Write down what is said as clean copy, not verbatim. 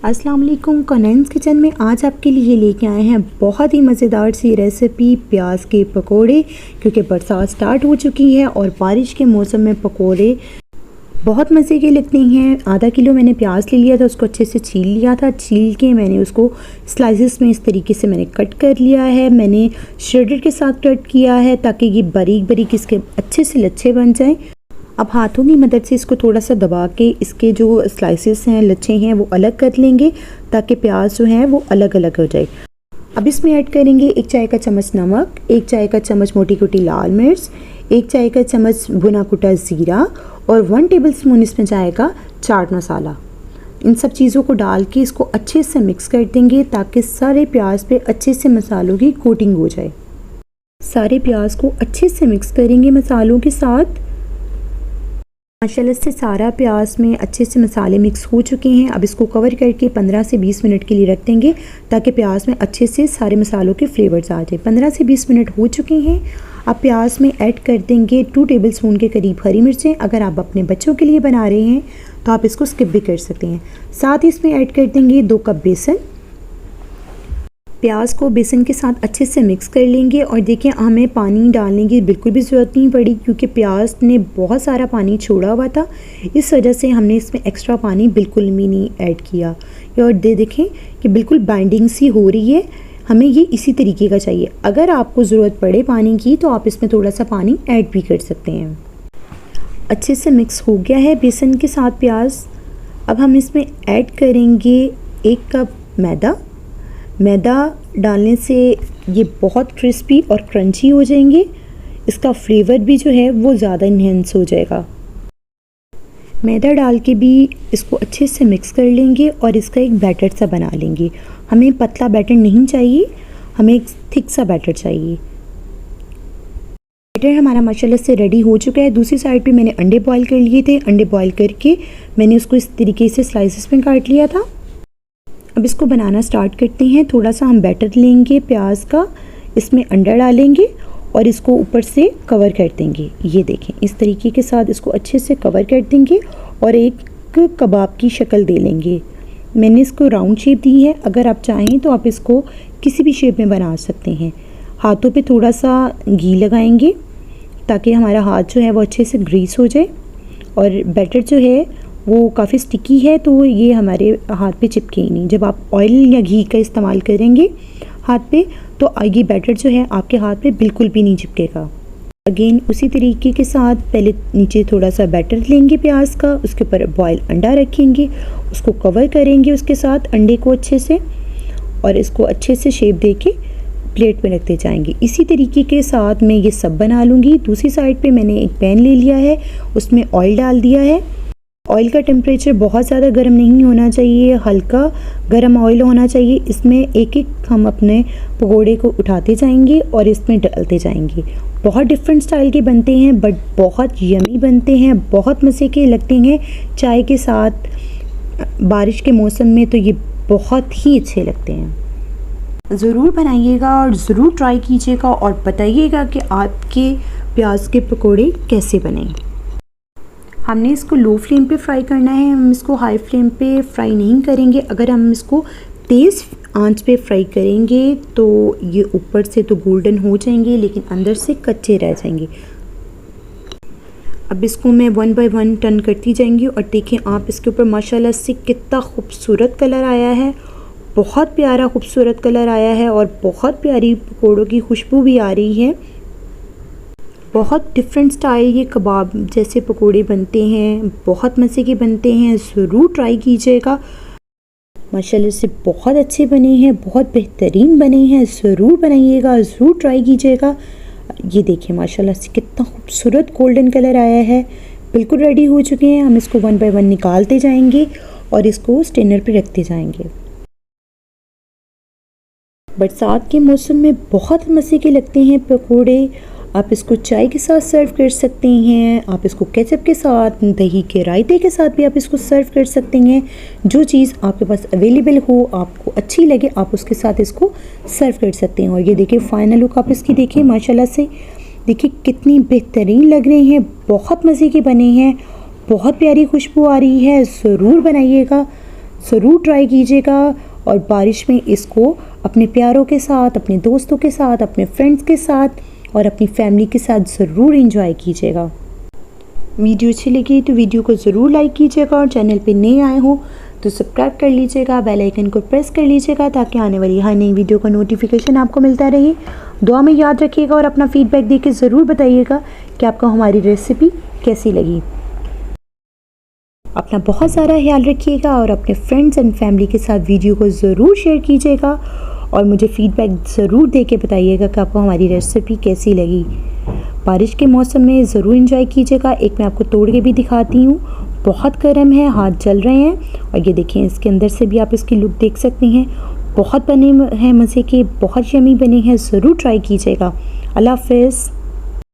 अस्सलाम वालेकुम। कनैन्स किचन में आज आपके लिए लेके आए हैं बहुत ही मज़ेदार सी रेसिपी प्याज के पकोड़े। क्योंकि बरसात स्टार्ट हो चुकी है और बारिश के मौसम में पकोड़े बहुत मज़े के लगते हैं। आधा किलो मैंने प्याज ले लिया था, उसको अच्छे से छील लिया था। छील के मैंने उसको स्लाइसेस में इस तरीके से मैंने कट कर लिया है। मैंने श्रेडर के साथ कट किया है ताकि ये बारीक बारीक इसके अच्छे से लच्छे बन जाएं। अब हाथों की मदद से इसको थोड़ा सा दबा के इसके जो स्लाइसेस हैं, लच्छे हैं, वो अलग कर लेंगे ताकि प्याज जो है वो अलग अलग हो जाए। अब इसमें ऐड करेंगे 1 चाय का चम्मच नमक, 1 चाय का चम्मच मोटी कुटी लाल मिर्च, 1 चाय का चम्मच भुना कुटा ज़ीरा और 1 टेबलस्पून इसमें जाएगा चाट मसाला। इन सब चीज़ों को डाल के इसको अच्छे से मिक्स कर देंगे ताकि सारे प्याज पे अच्छे से मसालों की कोटिंग हो जाए। सारे प्याज को अच्छे से मिक्स करेंगे मसालों के साथ। माशाल्लाह से सारा प्याज में अच्छे से मसाले मिक्स हो चुके हैं। अब इसको कवर करके 15 से 20 मिनट के लिए रख देंगे ताकि प्याज में अच्छे से सारे मसालों के फ्लेवर्स आ जाए। 15 से 20 मिनट हो चुके हैं। अब प्याज में ऐड कर देंगे 2 टेबलस्पून के करीब हरी मिर्चें। अगर आप अपने बच्चों के लिए बना रहे हैं तो आप इसको स्किप भी कर सकते हैं। साथ ही इसमें ऐड कर देंगे 2 कप बेसन। प्याज को बेसन के साथ अच्छे से मिक्स कर लेंगे और देखिए हमें पानी डालने की बिल्कुल भी ज़रूरत नहीं पड़ी क्योंकि प्याज ने बहुत सारा पानी छोड़ा हुआ था। इस वजह से हमने इसमें एक्स्ट्रा पानी बिल्कुल भी नहीं ऐड किया। और देखें कि बिल्कुल बाइंडिंग सी हो रही है। हमें ये इसी तरीके का चाहिए। अगर आपको ज़रूरत पड़े पानी की तो आप इसमें थोड़ा सा पानी ऐड भी कर सकते हैं। अच्छे से मिक्स हो गया है बेसन के साथ प्याज। अब हम इसमें ऐड करेंगे 1 कप मैदा। मैदा डालने से ये बहुत क्रिस्पी और क्रंची हो जाएंगे। इसका फ्लेवर भी जो है वो ज़्यादा इन्हेंस हो जाएगा। मैदा डाल के भी इसको अच्छे से मिक्स कर लेंगे और इसका एक बैटर सा बना लेंगे। हमें पतला बैटर नहीं चाहिए, हमें एक थिक सा बैटर चाहिए। बैटर हमारा माशाल्लाह से रेडी हो चुका है। दूसरी साइड पे मैंने अंडे बॉईल कर लिए थे। अंडे बॉईल करके मैंने उसको इस तरीके से स्लाइसेस में काट लिया था। अब इसको बनाना स्टार्ट करते हैं। थोड़ा सा हम बैटर लेंगे प्याज का, इसमें अंडा डालेंगे और इसको ऊपर से कवर कर देंगे। ये देखें इस तरीके के साथ इसको अच्छे से कवर कर देंगे और एक कबाब की शक्ल दे लेंगे। मैंने इसको राउंड शेप दी है। अगर आप चाहें तो आप इसको किसी भी शेप में बना सकते हैं। हाथों पे थोड़ा सा घी लगाएंगे ताकि हमारा हाथ जो है वो अच्छे से ग्रीस हो जाए। और बैटर जो है वो काफ़ी स्टिकी है तो ये हमारे हाथ पे चिपके ही नहीं। जब आप ऑयल या घी का इस्तेमाल करेंगे हाथ पे तो ये बैटर जो है आपके हाथ पे बिल्कुल भी नहीं चिपकेगा। अगेन उसी तरीके के साथ पहले नीचे थोड़ा सा बैटर लेंगे प्याज का, उसके ऊपर बॉयल अंडा रखेंगे, उसको कवर करेंगे उसके साथ अंडे को अच्छे से और इसको अच्छे से शेप दे के प्लेट पे रखते जाएंगे। इसी तरीके के साथ मैं ये सब बना लूँगी। दूसरी साइड पे मैंने एक पैन ले लिया है, उसमें ऑयल डाल दिया है। ऑयल का टेम्परेचर बहुत ज़्यादा गर्म नहीं होना चाहिए, हल्का गर्म ऑयल होना चाहिए। इसमें एक एक हम अपने पकोड़े को उठाते जाएंगे और इसमें डालते जाएंगे। बहुत डिफरेंट स्टाइल के बनते हैं बट बहुत यमी बनते हैं, बहुत मज़े के लगते हैं। चाय के साथ बारिश के मौसम में तो ये बहुत ही अच्छे लगते हैं। ज़रूर बनाइएगा और ज़रूर ट्राई कीजिएगा और बताइएगा कि आपके प्याज के पकोड़े कैसे बने। हमने इसको लो फ्लेम पे फ्राई करना है, हम इसको हाई फ्लेम पे फ्राई नहीं करेंगे। अगर हम इसको तेज़ आंच पे फ्राई करेंगे तो ये ऊपर से तो गोल्डन हो जाएंगे लेकिन अंदर से कच्चे रह जाएंगे। अब इसको मैं 1 बाय 1 टर्न करती जाएंगी और देखें आप इसके ऊपर माशाल्लाह से कितना खूबसूरत कलर आया है। बहुत प्यारा खूबसूरत कलर आया है और बहुत प्यारी पकौड़ों की खुशबू भी आ रही है। बहुत डिफरेंट स्टाइल ये कबाब जैसे पकोड़े बनते हैं, बहुत मज़े के बनते हैं। ज़रूर ट्राई कीजिएगा। माशाल्लाह से बहुत अच्छे बने हैं, बहुत बेहतरीन बने हैं। ज़रूर बनाइएगा, ज़रूर ट्राई कीजिएगा। ये देखिए माशाल्लाह से कितना खूबसूरत गोल्डन कलर आया है। बिल्कुल रेडी हो चुके हैं। हम इसको 1 बाय 1 निकालते जाएंगे और इसको स्टेनर पे रखते जाएंगे। बरसात के मौसम में बहुत मज़े के लगते हैं पकोड़े। आप इसको चाय के साथ सर्व कर सकते हैं, आप इसको केचप के साथ, दही के रायते के साथ भी आप इसको सर्व कर सकते हैं। जो चीज़ आपके पास अवेलेबल हो, आपको अच्छी लगे, आप उसके साथ इसको सर्व कर सकते हैं। और ये देखिए फाइनल लुक आप इसकी देखिए माशाल्लाह से, देखिए कितनी बेहतरीन लग रहे हैं। बहुत मज़े के बने हैं, बहुत प्यारी खुशबू आ रही है। ज़रूर बनाइएगा, ज़रूर ट्राई कीजिएगा और बारिश में इसको अपने प्यारों के साथ, अपने दोस्तों के साथ, अपने फ्रेंड्स के साथ और अपनी फैमिली के साथ ज़रूर एंजॉय कीजिएगा। वीडियो अच्छी लगी तो वीडियो को ज़रूर लाइक कीजिएगा और चैनल पे नए आए हो तो सब्सक्राइब कर लीजिएगा, बेल आइकन को प्रेस कर लीजिएगा ताकि आने वाली हर नई वीडियो का नोटिफिकेशन आपको मिलता रहे। दुआ में याद रखिएगा और अपना फीडबैक देके ज़रूर बताइएगा कि आपको हमारी रेसिपी कैसी लगी। अपना बहुत सारा ख्याल रखिएगा और अपने फ्रेंड्स एंड फैमिली के साथ वीडियो को ज़रूर शेयर कीजिएगा और मुझे फीडबैक ज़रूर दे के बताइएगा कि आपको हमारी रेसिपी कैसी लगी। बारिश के मौसम में ज़रूर एंजॉय कीजिएगा। एक मैं आपको तोड़ के भी दिखाती हूँ, बहुत गर्म है, हाथ जल रहे हैं और ये देखें इसके अंदर से भी आप इसकी लुक देख सकती हैं। बहुत बने हैं मज़े के, बहुत यमी बने हैं, ज़रूर ट्राई कीजिएगा। अल्लाह हाफ़िज़।